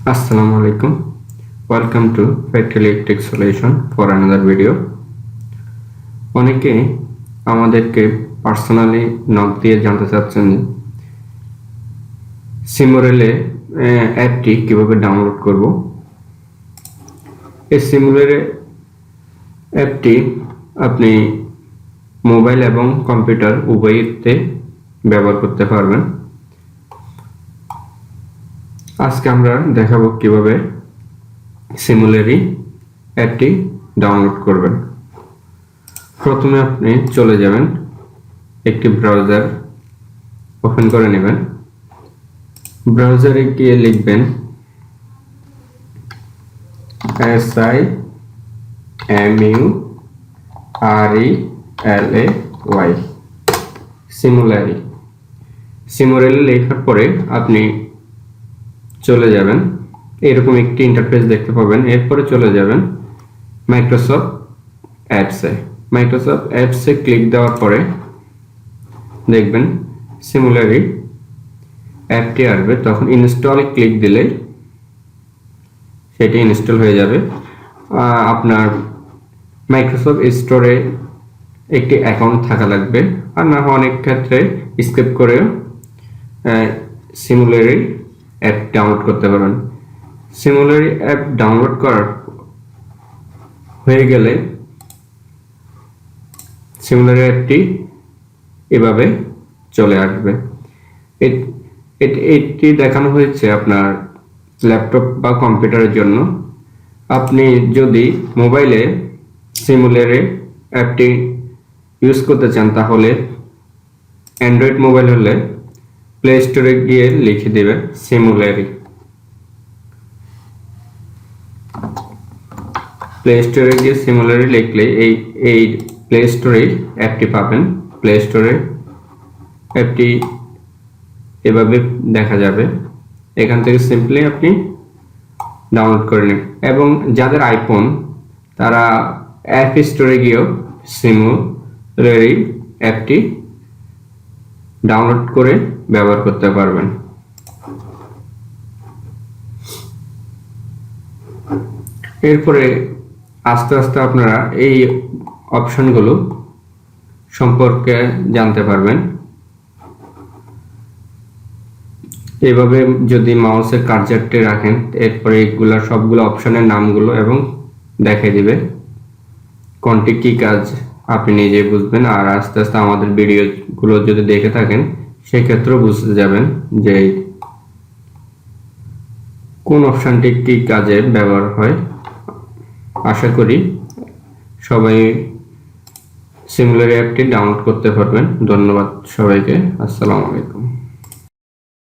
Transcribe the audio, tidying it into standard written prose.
Assalamu alaikum. Welcome to Factory Tech Solution for another video. অনেকে আমাদেরকে personally knock দিয়ে জানতে চাচ্ছেন যে Simurelay অ্যাপটি কিভাবে ডাউনলোড করব। এই Simurelay অ্যাপটি আপনি মোবাইল এবং কম্পিউটার উভয়তে ব্যবহার করতে পারবেন। আজকে আমরা দেখাবো কিভাবে Simurelay অ্যাপটি ডাউনলোড করবেন। প্রথমে আপনি চলে যাবেন, একটি ব্রাউজার ওপেন করে নেবেন। ব্রাউজারে গিয়ে লিখবেন Simurelay Simurelay লেখার পরে আপনি চলে যাবেন, এরকম একটি ইন্টারফেস দেখতে পাবেন। এরপরে চলে যাবেন মাইক্রোসফট অ্যাপসে ক্লিক দেওয়ার পরে দেখবেন Simurelay অ্যাপটি আসবে। তখন ইনস্টলে ক্লিক দিলে সেটি ইনস্টল হয়ে যাবে। আপনার মাইক্রোসফট স্টোরে একটি অ্যাকাউন্ট থাকা লাগবে, আর না অনেক ক্ষেত্রে স্কিপ করেও Simurelay অ্যাপ ডাউনলোড করতে পারবেন। Simurelay অ্যাপ ডাউনলোড করার হয়ে গেলে Simurelay অ্যাপটি এভাবে চলে আসবে। এটি দেখানো হয়েছে আপনার ল্যাপটপ বা কম্পিউটারের জন্য। আপনি যদি মোবাইলে Simurelay অ্যাপটি ইউজ করতে চান তাহলে অ্যান্ড্রয়েড মোবাইল হলে প্লে স্টোরে গিয়ে লিখে দেবেন Simurelay। প্লে স্টোরে গিয়ে Simurelay লিখলে এই প্লে স্টোরে অ্যাপটি পাবেন। প্লে স্টোরে অ্যাপটি এভাবে দেখা যাবে। এখান থেকে সিম্পলি আপনি ডাউনলোড করে নেবেন, এবং যাদের আইফোন তারা অ্যাপ স্টোরে গিয়েও Simurelay অ্যাপটি ডাউনলোড করে ব্যবহার করতে পারবেন। এরপরে আস্তে আস্তে আপনারা এই অপশনগুলো সম্পর্কে জানতে পারবেন। এভাবে যদি মাউসের কার্সারটি রাখেন, এরপরে এইগুলা সবগুলো অপশনের নামগুলো এবং দেখিয়ে দিবে কোনটি কি কাজ আপনি নিজে বুঝবেন। আর আস্তে আস্তে আমাদের ভিডিওগুলো যদি দেখে থাকেন সেক্ষেত্রেও বুঝতে যাবেন যে কোন অপশনটি কি কাজে ব্যবহার হয়। আশা করি সবাই Simurelay অ্যাপটি ডাউনলোড করতে পারবেন। ধন্যবাদ সবাইকে। আসসালামু আলাইকুম।